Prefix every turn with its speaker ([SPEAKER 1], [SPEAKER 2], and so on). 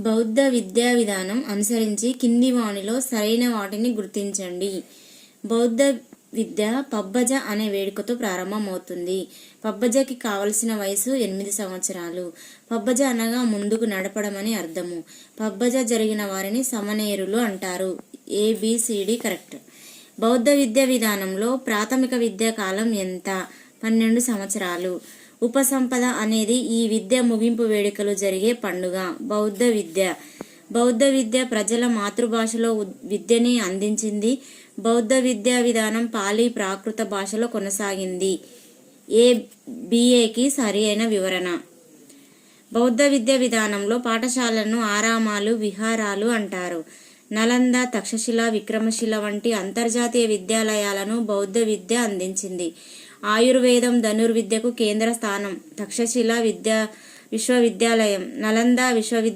[SPEAKER 1] బౌద్ధ విద్యా విధానం అనుసరించి కింది వానిలో సరైన వాటిని గుర్తించండి. బౌద్ధ విద్య పబ్బజ అనే వేడుకతో ప్రారంభమవుతుంది. పబ్బజకి కావలసిన వయసు 8 సంవత్సరాలు. పబ్బజ అనగా ముందుకు నడపడం అని అర్థము. పబ్బజ జరిగిన వారిని సమనేరులు అంటారు. ABCD correct. బౌద్ధ విద్యా విధానంలో ప్రాథమిక విద్యా కాలం ఎంత? 12 సంవత్సరాలు. ఉపసంపద అనేది ఈ విద్య ముగింపు వేడుకలు జరిగే పండుగ. బౌద్ధ విద్య ప్రజల మాతృభాషలో విద్యని అందించింది. బౌద్ధ విద్యా విధానం పాలి ప్రాకృత భాషలో కొనసాగింది. BAకి సరి అయిన వివరణ. బౌద్ధ విద్యా విధానంలో పాఠశాలను ఆరామాలు, విహారాలు అంటారు. నలంద, తక్షశిల, విక్రమశిల వంటి అంతర్జాతీయ విద్యాలయాలను బౌద్ధ విద్య అందించింది. ఆయుర్వేదం, ధనుర్విద్యకు కేంద్ర స్థానం తక్షశిల విశ్వవిద్యాలయం, నలంద విశ్వవిద్యాలయం